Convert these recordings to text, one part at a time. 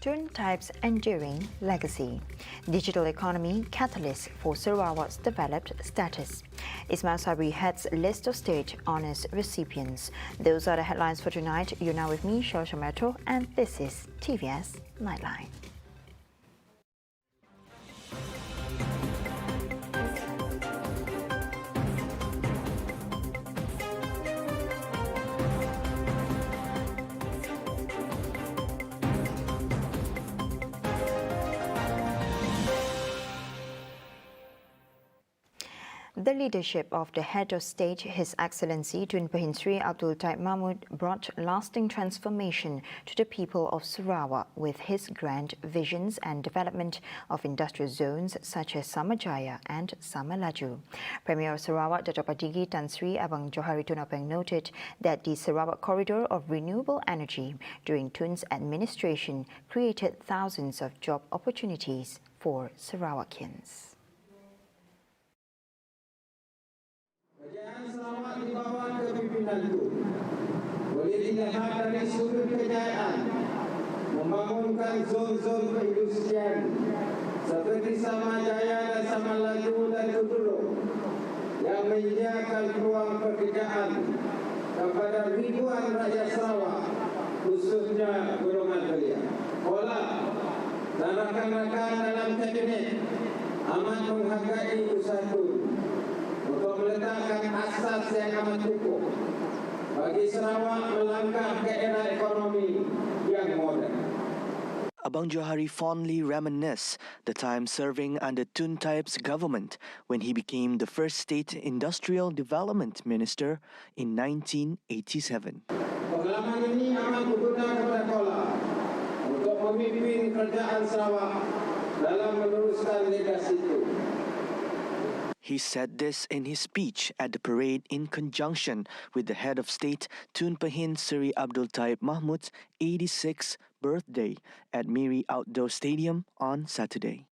Tun TAIB'S enduring legacy. Digital economy catalyst for Sarawak's developed status. ISMAIL SABRI heads list of state honours recipients. Those are the headlines for tonight. You're now with me, Shosha Metro, and this is TVS Nightline. The leadership of the head of state, His Excellency Tun Sri Abdul Taib Mahmud, brought lasting transformation to the people of Sarawak with his grand visions and development of industrial zones such as Samajaya and Samalaju. Premier of Sarawak, Dato' Patigi Tan Sri Abang Johari Tun Apeng noted that the Sarawak Corridor of Renewable Energy during Tun's administration created thousands of job opportunities for Sarawakians. Kejayaan Sarawak dibawa ke pimpinan Tun. Boleh dilihat dari sudut kejayaan membangunkan zon-zon perindustrian seperti Samajaya dan Samalaju dan Kuduruk yang menyediakan peluang pekerjaan kepada ribuan rakyat Sarawak, khususnya golongan belia. Pola dan rakan-rakan dalam kabinet amat menghargai usaha Tun untuk meletakkan asas yang amat kukuh bagi Sarawak melangkah ke era ekonomi yang moden. Abang Johari fondly reminisced the time serving under Tun TAIB'S government when he became the first State Industrial Development Minister in 1987. Pengalaman ini amat berguna kepada Kola untuk memimpin kerajaan Sarawak dalam meneruskan legasi itu. He said this in his speech at the parade in conjunction with the head of state Tun Sri Abdul Taib Mahmud's 86th birthday at Miri Outdoor Stadium on Saturday.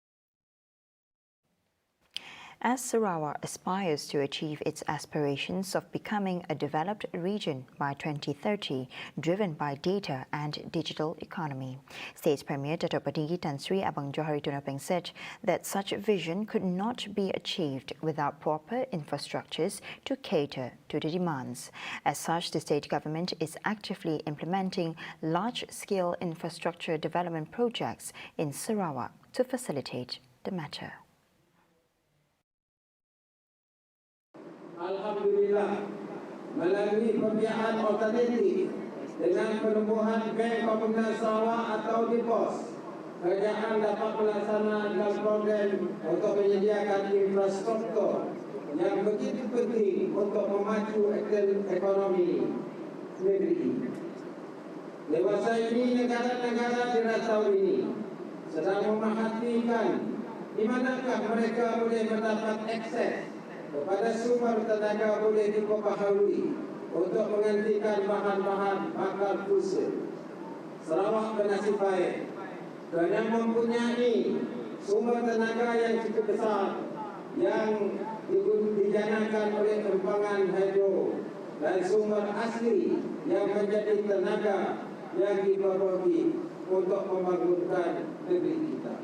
As Sarawak aspires to achieve its aspirations of becoming a developed region by 2030, driven by data and digital economy, State Premier Dato' Patigi Tan Sri Abang Johari Tun Apeng said that such a vision could not be achieved without proper infrastructures to cater to the demands. As such, the state government is actively implementing large-scale infrastructure development projects in Sarawak to facilitate the matter. Alhamdulillah, melalui pembiayaan alternatif dengan penumbuhan Bank Komunal Sarawak atau TVS, kerajaan dapat melaksanakan program untuk menyediakan infrastruktur yang begitu penting untuk memacu ekonomi negeri. Dewasa ini negara-negara di rantau ini sedang memerhatikan di manakah mereka boleh mendapat akses kepada sumber tenaga boleh diperbaharui untuk menggantikan bahan-bahan bakar fosil. Sarawak bernasib baik kerana mempunyai sumber tenaga yang cukup besar yang dijanakan oleh empangan hidro dan sumber asli yang menjadi tenaga yang diperlukan untuk membangunkan negeri kita.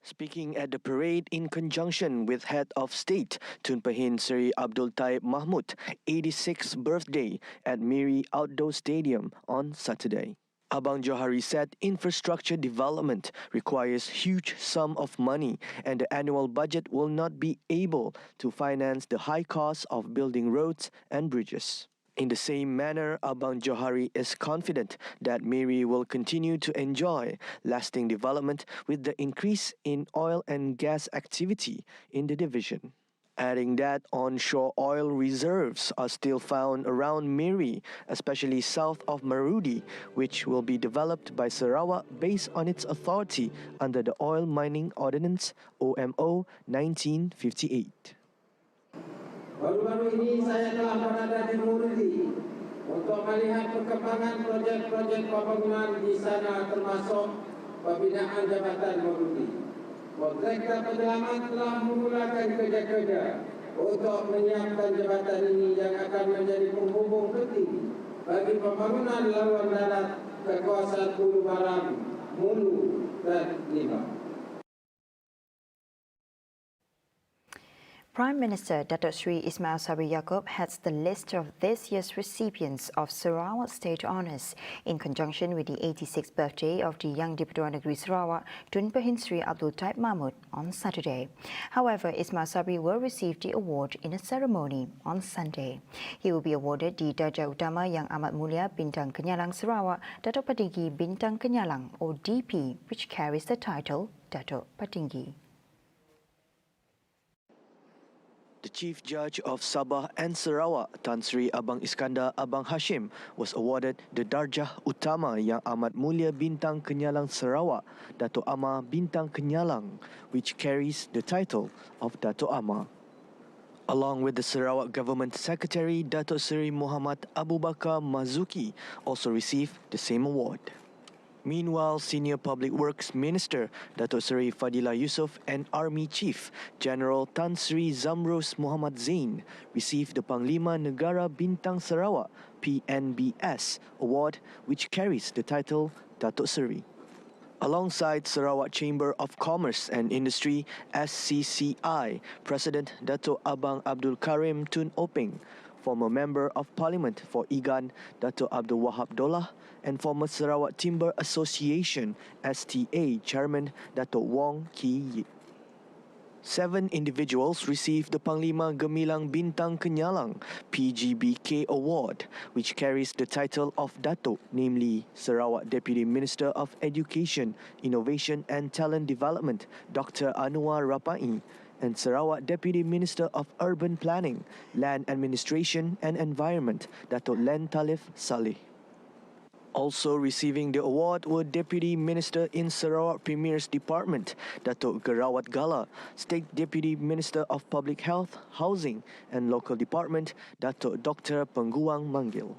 Speaking at the parade in conjunction with Head of State Tun Sri Abdul Taib Mahmud 86th birthday at Miri Outdoor Stadium on Saturday, Abang Johari said infrastructure development requires huge sum of money and the annual budget will not be able to finance the high cost of building roads and bridges. In the same manner, Abang Johari is confident that Miri will continue to enjoy lasting development with the increase in oil and gas activity in the division. Adding that onshore oil reserves are still found around Miri, especially south of Marudi, which will be developed by Sarawak based on its authority under the Oil Mining Ordinance OMO 1958. Baru-baru ini saya telah berada di Marudi untuk melihat perkembangan projek-projek pembangunan di sana termasuk pembinaan Jabatan Marudi. Kontraktor penyelamat telah memulakan kerja-kerja untuk menyiapkan jabatan ini yang akan menjadi penghubung penting bagi pembangunan laluan darat kekuasaan hulu barang, hulu dan limbah. Prime Minister Datuk Sri Ismail Sabri Yaakob heads the list of this year's recipients of Sarawak State Honours in conjunction with the 86th birthday of the young Di-Pertuan Negeri Sarawak, Tun Pehin Sri Abdul Taib Mahmud, on Saturday. However, Ismail Sabri will receive the award in a ceremony on Sunday. He will be awarded the Darjah Utama Yang Amat Mulia Bintang Kenyalang Sarawak Datuk Patinggi Bintang Kenyalang, or DP, which carries the title Datuk Patinggi. The Chief Judge of Sabah and Sarawak, Tan Sri Abang Iskandar Abang Hashim, was awarded the Darjah Utama Yang Amat Mulia Bintang Kenyalang Sarawak, Dato' Amah Bintang Kenyalang, which carries the title of Dato' Amah. Along with the Sarawak Government Secretary, Dato' Seri Muhammad Abu Bakar Mazuki, also received the same award. Meanwhile, Senior Public Works Minister Datuk Seri Fadila Yusof and Army Chief General Tan Sri Zamrus Muhammad Zain received the Panglima Negara Bintang Sarawak (PNBS) award, which carries the title Datuk Seri. Alongside Sarawak Chamber of Commerce and Industry (SCCI), President Datuk Abang Abdul Karim Tun Openg, former Member of Parliament for Igan Datuk Abdul Wahab Dollah, and former Sarawak Timber Association (STA) Chairman Datuk Wong Ki Yip. 7 individuals received the Panglima Gemilang Bintang Kenyalang (PGBK) Award, which carries the title of Datuk, namely Sarawak Deputy Minister of Education, Innovation and Talent Development Dr. Anwar Rapai, and Sarawak Deputy Minister of Urban Planning, Land Administration and Environment Datuk Len Talif Saleh. Also receiving the award were Deputy Minister in Sarawak Premier's Department, Datuk Gerawat Gala, State Deputy Minister of Public Health, Housing and Local Department, Datuk Dr. Pengguang Manggil.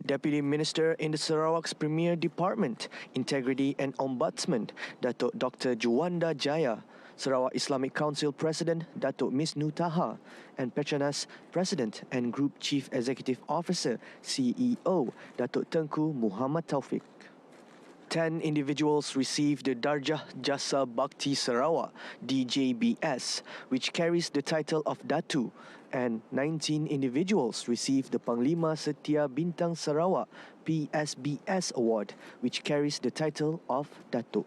Deputy Minister in the Sarawak's Premier Department, Integrity and Ombudsman, Datuk Dr. Juwanda Jaya, Sarawak Islamic Council President Datuk Misnu Taha, and Petronas President and Group Chief Executive Officer CEO Datuk Tengku Muhammad Taufik. 10 individuals received the Darjah Jasa Bakti Sarawak (DJBS), which carries the title of Datu, and 19 individuals received the Panglima Setia Bintang Sarawak (PSBS) award, which carries the title of Datuk.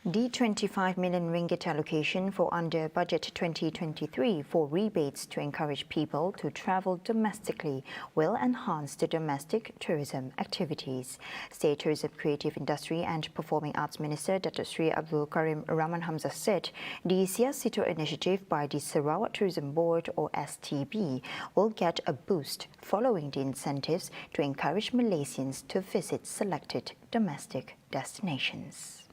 The 25 million ringgit allocation for under budget 2023 for rebates to encourage people to travel domestically will enhance the domestic tourism activities. State Tourism, Creative Industry and Performing Arts Minister Datuk Sri Abdul Karim Rahman Hamzah said the Siasito initiative by the Sarawak Tourism Board, or STB, will get a boost following the incentives to encourage Malaysians to visit selected domestic destinations.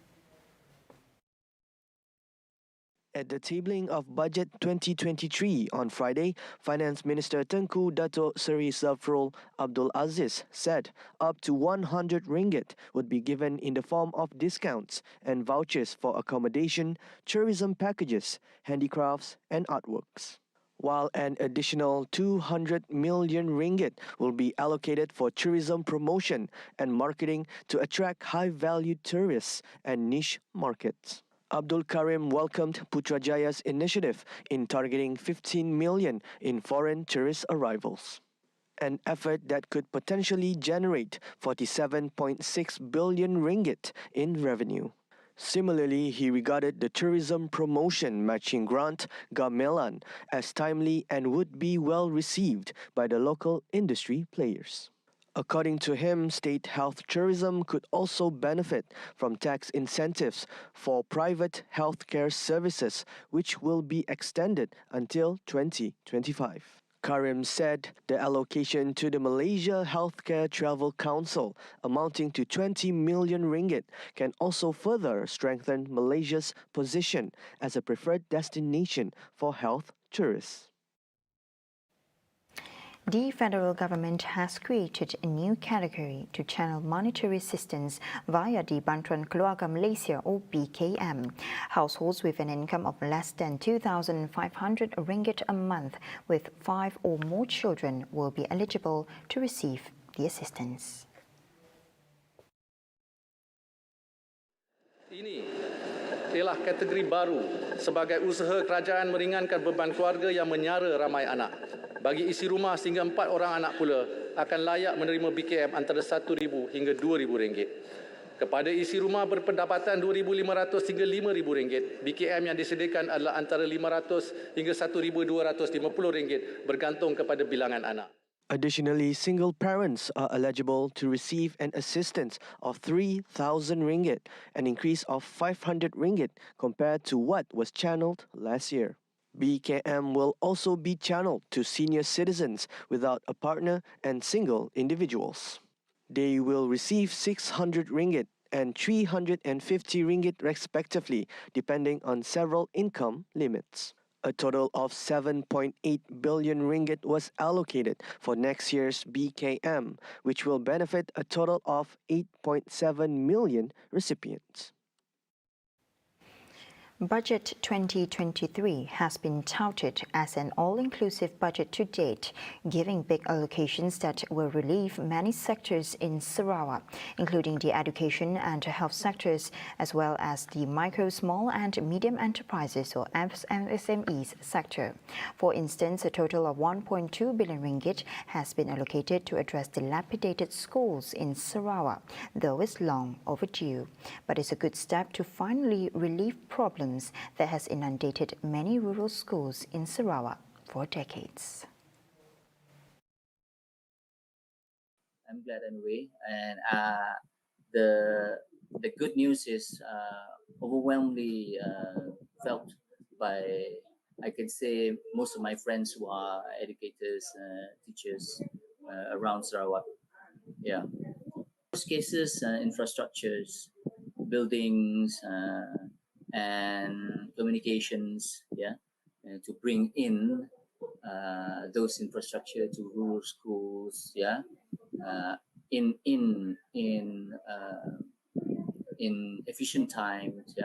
At the tabling of Budget 2023 on Friday, Finance Minister Tengku Datuk Seri Zafrul Abdul Aziz said up to 100 ringgit would be given in the form of discounts and vouchers for accommodation, tourism packages, handicrafts and artworks, while an additional 200 million ringgit will be allocated for tourism promotion and marketing to attract high-value tourists and niche markets. Abdul Karim welcomed Putrajaya's initiative in targeting 15 million in foreign tourist arrivals, an effort that could potentially generate 47.6 billion ringgit in revenue. Similarly, he regarded the Tourism Promotion Matching Grant Gamelan as timely and would be well received by the local industry players. According to him, state health tourism could also benefit from tax incentives for private healthcare services, which will be extended until 2025. Karim said the allocation to the Malaysia Healthcare Travel Council, amounting to 20 million ringgit, can also further strengthen Malaysia's position as a preferred destination for health tourists. The federal government has created a new category to channel monetary assistance via the Bantuan Keluarga Malaysia or BKM. Households with an income of less than 2,500 ringgit a month with 5 or more children will be eligible to receive the assistance. Ini ialah kategori baru sebagai usaha kerajaan meringankan beban keluarga yang menyara ramai anak. Bagi isi rumah sehingga 4 orang anak pula akan layak menerima BKM antara RM1,000 hingga RM2,000. Kepada isi rumah berpendapatan RM2,500 hingga RM5,000, BKM yang disediakan adalah antara RM500 hingga RM1,250 bergantung kepada bilangan anak. Additionally, single parents are eligible to receive an assistance of 3,000 ringgit, an increase of 500 ringgit compared to what was channeled last year. BKM will also be channeled to senior citizens without a partner and single individuals. They will receive 600 ringgit and 350 ringgit respectively, depending on several income limits. A total of 7.8 billion ringgit was allocated for next year's BKM, which will benefit a total of 8.7 million recipients. Budget 2023 has been touted as an all-inclusive budget to date, giving big allocations that will relieve many sectors in Sarawak, including the education and health sectors, as well as the micro, small and medium enterprises or MSMEs sector. For instance, a total of 1.2 billion ringgit has been allocated to address dilapidated schools in Sarawak, though it's long overdue. But it's a good step to finally relieve problems that has inundated many rural schools in Sarawak for decades. I'm glad anyway, and the good news is overwhelmingly felt by, I can say, most of my friends who are educators, teachers around Sarawak. Yeah, most cases, infrastructures, buildings, and communications, to bring in those infrastructure to rural schools, in efficient times,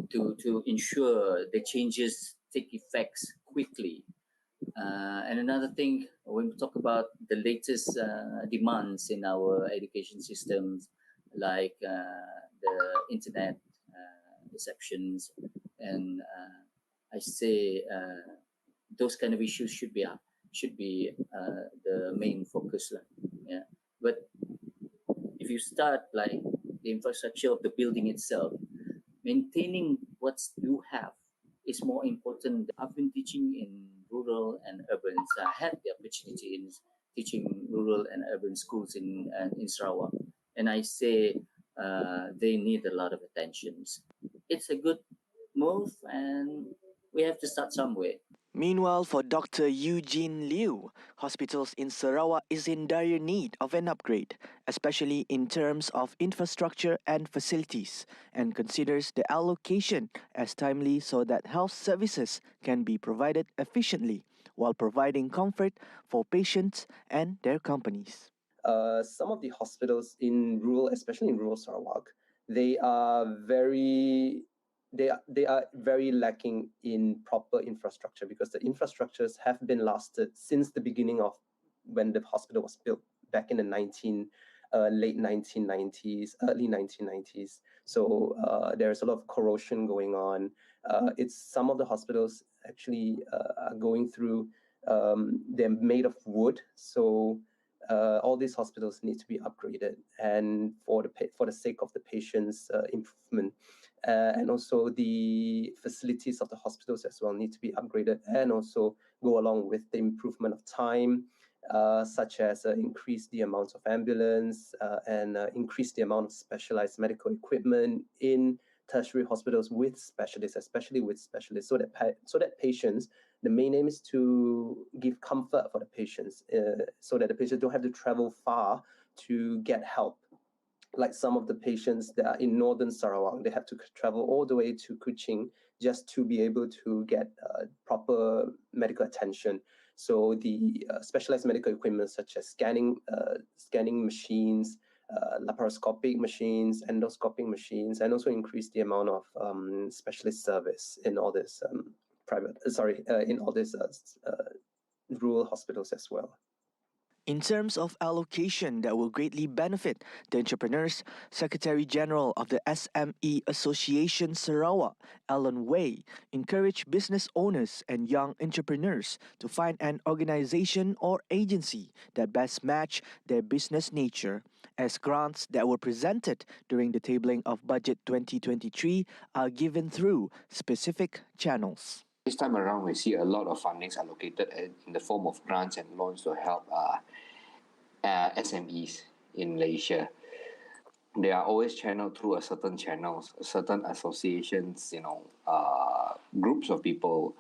to ensure the changes take effects quickly. And another thing, when we talk about the latest demands in our education systems, like the internet receptions, and I say those kind of issues should be the main focus. But if you start like the infrastructure of the building itself, maintaining what you have is more important. I've been teaching in rural and urban. So I had the opportunity in teaching rural and urban schools in Sarawak, and I say they need a lot of attention. It's a good move, and we have to start somewhere. Meanwhile, for Dr. Eugene Liu, hospitals in Sarawak is in dire need of an upgrade, especially in terms of infrastructure and facilities, and considers the allocation as timely so that health services can be provided efficiently while providing comfort for patients and their companies. Some of the hospitals in rural, especially in rural Sarawak, they are very lacking in proper infrastructure, because the infrastructures have been lasted since the beginning of when the hospital was built back in the late 1990s, early 1990s. So there's a lot of corrosion going on. Some of the hospitals actually are going through, they're made of wood, so all these hospitals need to be upgraded, and for the sake of the patient's improvement. And also the facilities of the hospitals as well need to be upgraded, and also go along with the improvement of time, such as increase the amount of ambulance and increase the amount of specialized medical equipment in tertiary hospitals with specialists, especially with specialists, so that patients, the main aim is to give comfort for the patients, so that the patients don't have to travel far to get help. Like some of the patients that are in northern Sarawak, they have to travel all the way to Kuching just to be able to get proper medical attention. So the specialized medical equipment such as scanning machines, laparoscopic machines, endoscopic machines, and also increase the amount of specialist service in all this rural hospitals as well. In terms of allocation that will greatly benefit the entrepreneurs, Secretary General of the SME Association Sarawak, Alan Way, encouraged business owners and young entrepreneurs to find an organization or agency that best match their business nature, as grants that were presented during the tabling of Budget 2023 are given through specific channels. This time around, we see a lot of fundings allocated in the form of grants and loans to help SMEs in Malaysia. They are always channeled through certain channels, certain associations, groups of people,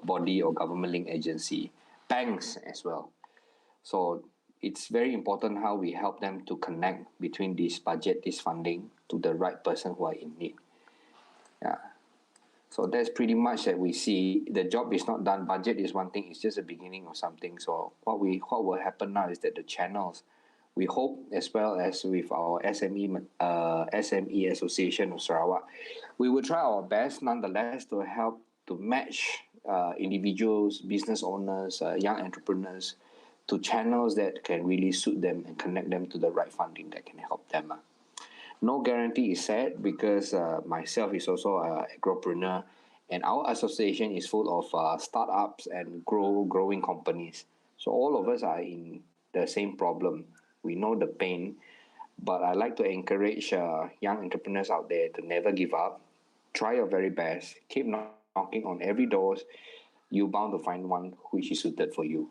body or government-linked agency, banks as well. So it's very important how we help them to connect between this budget, this funding, to the right person who are in need. Yeah. So that's pretty much that we see. The job is not done. Budget is one thing. It's just the beginning of something. So what will happen now is that the channels, we hope, as well as with our SME Association of Sarawak, we will try our best nonetheless to help to match individuals, business owners, young entrepreneurs to channels that can really suit them and connect them to the right funding that can help them. No guarantee is set because myself is also an agropreneur, and our association is full of startups and growing companies. So all of us are in the same problem. We know the pain, but I like to encourage young entrepreneurs out there to never give up. Try your very best. Keep knocking on every door. You're bound to find one which is suited for you.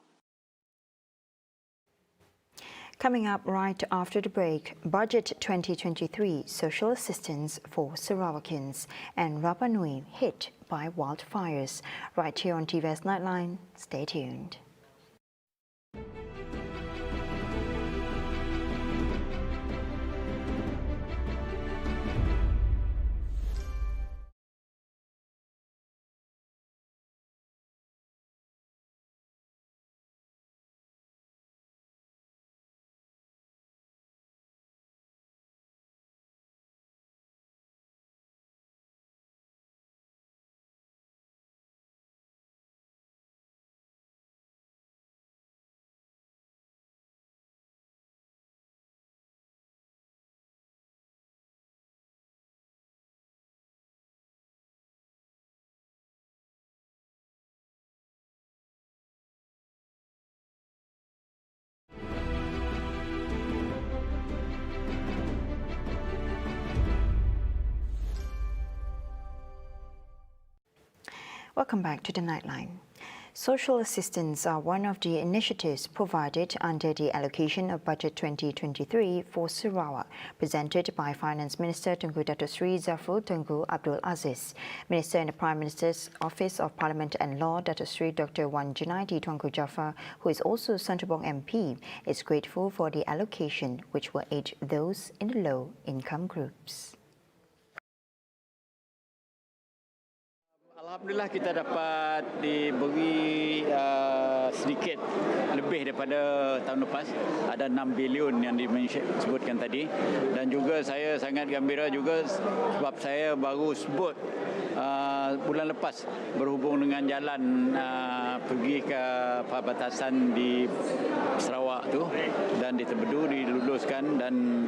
Coming up right after the break, Budget 2023 Social Assistance for Sarawak'S and Rapa Nui hit by wildfires. Right here on TVS Nightline, stay tuned. Welcome back to the Nightline. Social assistance are one of the initiatives provided under the allocation of Budget 2023 for Sarawak, presented by Finance Minister Tunku Datuk Seri Zafrul Tunku Abdul Aziz. Minister in the Prime Minister's Office of Parliament and Law, Datuk Seri Dr. Wan Junaidi Tuanku Jaafar, who is also Santubong MP, is grateful for the allocation, which will aid those in the low-income groups. Alhamdulillah kita dapat diberi sedikit lebih daripada tahun lepas. Ada 6 bilion yang disebutkan tadi. Dan juga saya sangat gembira juga sebab saya baru sebut bulan lepas berhubung dengan jalan pergi ke perbatasan di Sarawak tu dan di Tebedu diluluskan dan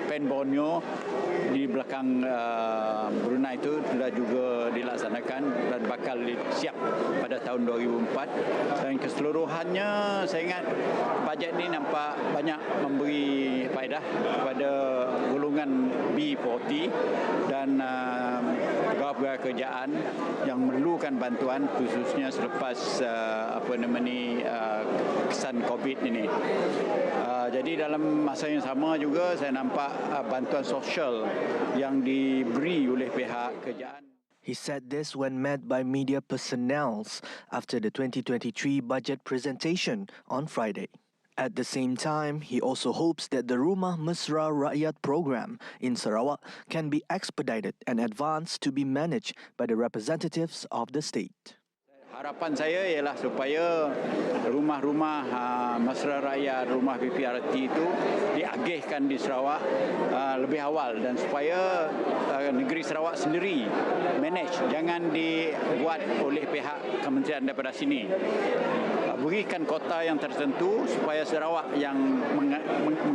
Pen Borneo di belakang Brunei itu sudah juga dilaksanakan dan bakal siap pada tahun 2004 dan keseluruhannya saya ingat bajet ini nampak banyak memberi faedah kepada golongan B40 dan pegawai-pegawai kerjaan yang memerlukan bantuan khususnya selepas kesan COVID ini. Jadi dalam masa yang sama juga saya nampak bantuan sosial yang diberi oleh pihak kerjaan. He said this when met by media personnel after the 2023 budget presentation on Friday. At the same time, he also hopes that the Rumah Mesra Rakyat program in Sarawak can be expedited and advanced to be managed by the representatives of the state. Harapan saya ialah supaya rumah-rumah mesra rakyat, rumah PPRT itu diagihkan di Sarawak lebih awal dan supaya negeri Sarawak sendiri manage, jangan dibuat oleh pihak kementerian daripada sini. Berikan kota yang tertentu supaya Sarawak yang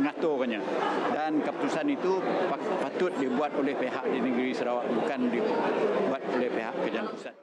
mengaturnya dan keputusan itu patut dibuat oleh pihak di negeri Sarawak, bukan dibuat oleh pihak kerajaan pusat.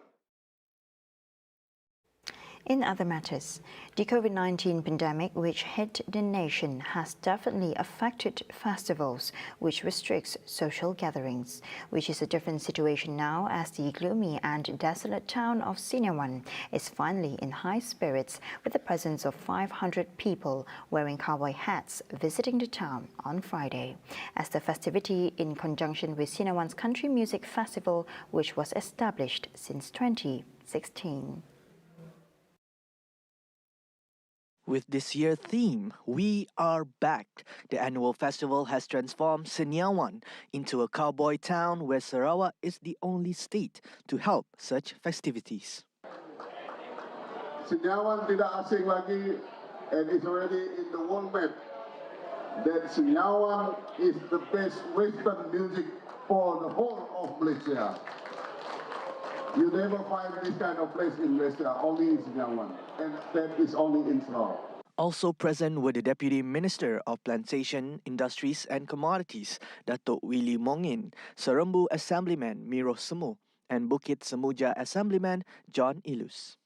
In other matters, the COVID-19 pandemic which hit the nation has definitely affected festivals, which restricts social gatherings, which is a different situation now as the gloomy and desolate town of Siniawan is finally in high spirits with the presence of 500 people wearing cowboy hats visiting the town on Friday, as the festivity in conjunction with Siniawan's Country Music Festival, which was established since 2016. With this year's theme, We Are Back, the annual festival has transformed Siniawan into a cowboy town where Sarawak is the only state to help such festivities. Siniawan tidak asing lagi, and it's already in the world map that Siniawan is the best Western music for the whole of Malaysia. You never find this kind of place in Malaysia, only in Siniawan, and that is only in Sarawak. Also present were the Deputy Minister of Plantation, Industries and Commodities, Datuk Willy Mongin, Serembu Assemblyman Miro Semu, and Bukit Semuja Assemblyman John Ilus.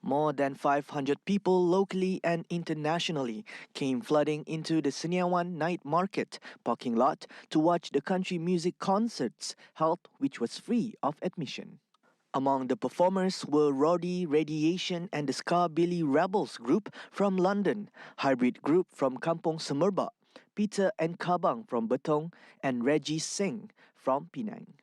More than 500 people locally and internationally came flooding into the Siniawan Night Market parking lot to watch the country music concerts held, which was free of admission. Among the performers were Roddy Radiation and the Ska-Billy Rebels group from London, Hybrid Group from Kampong Semerbak, Peter and Kabang from Betong, and Reggie Singh from Penang.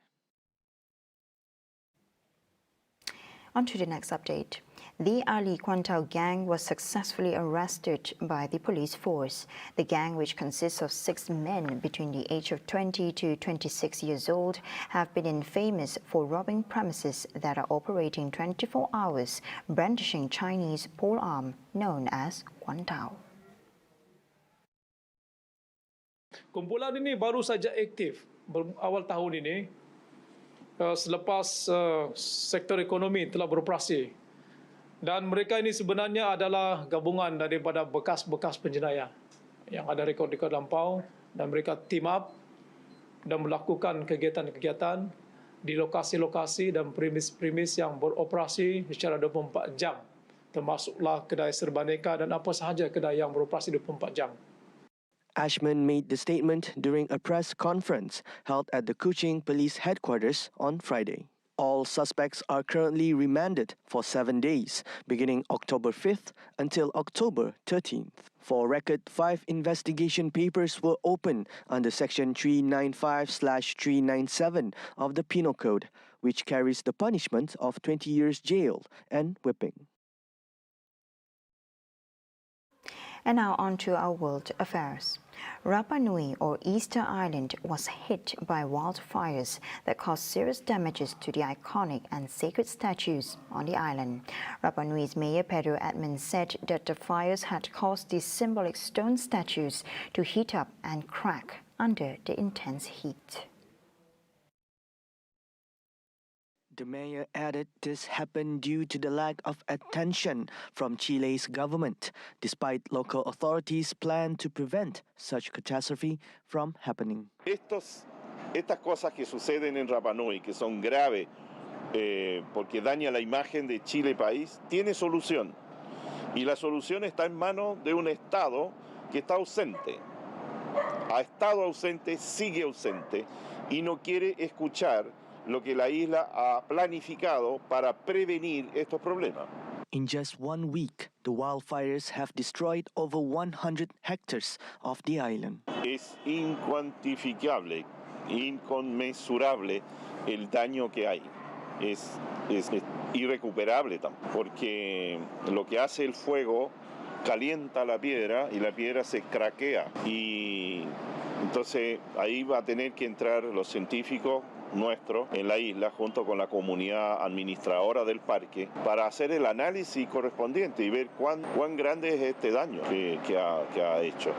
On to the next update. The Ali Kwantau gang was successfully arrested by the police force. The gang, which consists of 6 men between the age of 20 to 26 years old, have been infamous for robbing premises that are operating 24 hours, brandishing Chinese polearm known as Kwantau. Kumpulan ini baru saja aktif awal tahun ini selepas sektor ekonomi telah beroperasi. Dan mereka ini sebenarnya adalah gabungan daripada bekas-bekas penjenayah yang ada rekod-rekod lampau, dan mereka team up dan melakukan kegiatan-kegiatan di lokasi-lokasi dan premis-premis yang beroperasi secara 24 jam, termasuklah kedai serbaneka dan apa sahaja kedai yang beroperasi 24 jam. Ashman made the statement during a press conference held at the Kuching Police Headquarters on Friday. All suspects are currently remanded for 7 days, beginning October 5th until October 13th. For record, 5 investigation papers were opened under Section 395/397 of the Penal Code, which carries the punishment of 20 years jail and whipping. And now on to our world affairs. Rapa Nui, or Easter Island, was hit by wildfires that caused serious damages to the iconic and sacred statues on the island. Rapa Nui's Mayor Pedro Edmund said that the fires had caused these symbolic stone statues to heat up and crack under the intense heat. The mayor added this happened due to the lack of attention from Chile's government, despite local authorities' plan to prevent such catastrophe from happening. Estas cosas que suceden en Rapa Nui, que son graves porque daña la imagen de Chile país, tiene solución. Y la solución está en manos de un Estado que está ausente. Ha estado ausente, sigue ausente y no quiere escuchar lo que la isla ha planificado para prevenir estos problemas. In just 1 week, the wildfires have destroyed over 100 hectares of the island. Es incuantificable, inconmensurable el daño que hay. Es irrecuperable también, porque lo que hace el fuego calienta la piedra y la piedra se craquea. Y entonces ahí va a tener que entrar los científicos nuestro en la isla junto con la comunidad administradora del parque para hacer el análisis correspondiente y ver cuán grande es este daño que ha hecho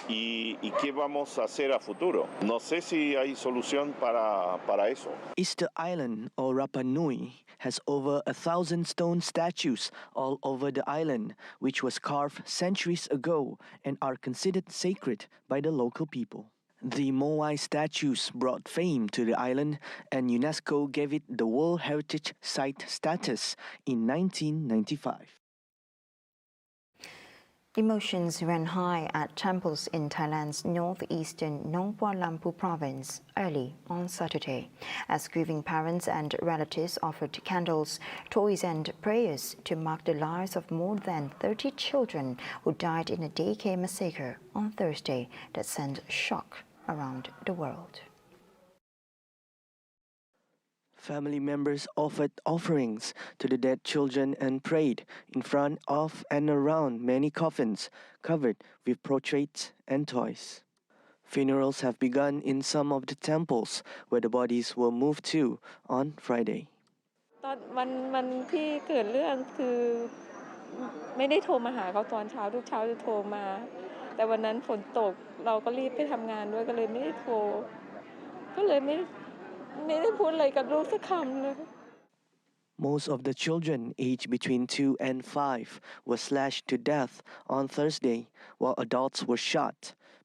y qué vamos a hacer a futuro. No sé si hay solución para eso. Easter Island, or Rapa Nui, has over 1,000 stone statues all over the island, which was carved centuries ago and are considered sacred by the local people. The Moai statues brought fame to the island, and UNESCO gave it the World Heritage Site status in 1995. Emotions ran high at temples in Thailand's northeastern Nong Pua Lampu province early on Saturday, as grieving parents and relatives offered candles, toys and prayers to mark the lives of more than 30 children who died in a daycare massacre on Thursday that sent shock around the world. Family members offered offerings to the dead children and prayed in front of and around many coffins covered with portraits and toys. Funerals have begun in some of the temples where the bodies were moved to on Friday. วันที่เกิดเรื่องคือไม่ได้โทรมาหาเขาตอนเช้าทุกเช้าจะโทรมาแต่วันนั้นฝนตกเราก็รีบไปทำงานด้วยก็เลยไม่ได้โทรก็เลยไม่ได้พูดอะไรกับลูกสักคำเลย Most of the children aged between 2 and 5 were slashed to death on Thursday, while adults were shot,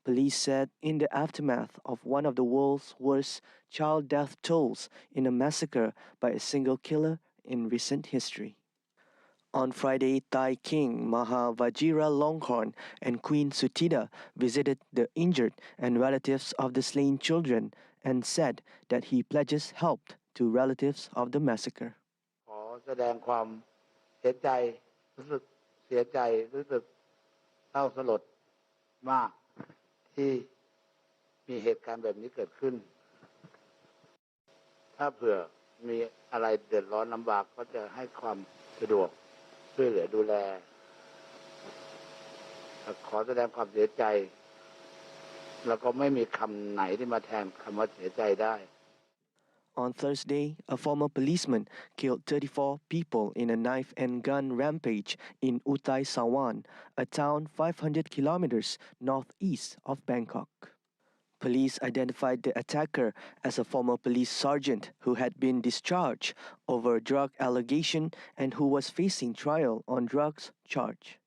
police said in the aftermath of one of the world's worst child death tolls in a massacre by a single killer in recent history. On Friday, Thai King Maha Vajiralongkorn and Queen Suthida visited the injured and relatives of the slain children and said that he pledges help to relatives of the massacre. ขอแสดงความเสียใจรู้สึกเสียใจรู้สึกเศร้าสลดมากที่มีเหตุการณ์แบบนี้เกิดขึ้นถ้าเผื่อมีอะไรเดือดร้อนลำบากก็จะให้ความสะดวกช่วยเหลือดูแลขอแสดงความเสียใจแล้วก็ไม่มีคำไหนที่มาแทนคำว่าเสียใจได้ On Thursday, a former policeman killed 34 people in a knife and gun rampage in Uthai Sawan, a town 500 kilometers northeast of Bangkok. Police identified the attacker as a former police sergeant who had been discharged over drug allegation and who was facing trial on drugs charge.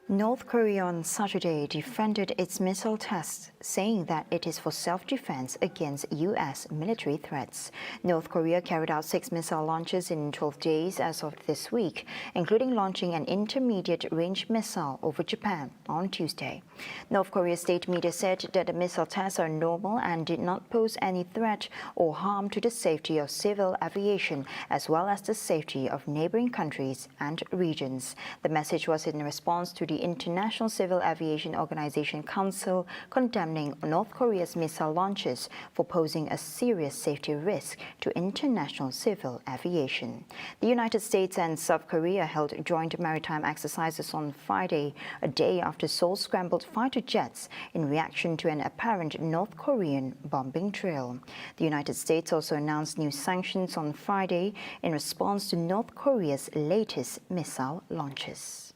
North Korea on Saturday defended its missile tests, saying that it is for self-defense against U.S. military threats. North Korea carried out 6 missile launches in 12 days as of this week, including launching an intermediate-range missile over Japan on Tuesday. North Korea's state media said that the missile tests are normal and did not pose any threat or harm to the safety of civil aviation, as well as the safety of neighboring countries and regions. The message was in response to the International Civil Aviation Organization Council condemning North Korea's missile launches for posing a serious safety risk to international civil aviation. The United States and South Korea held joint maritime exercises on Friday, a day after Seoul scrambled fighter jets in reaction to an apparent North Korean bombing drill. The United States also announced new sanctions on Friday in response to North Korea's latest missile launches.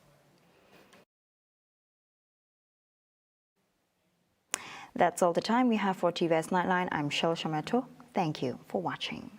That's all the time we have for TVS Nightline. I'm Shel Shamato. Thank you for watching.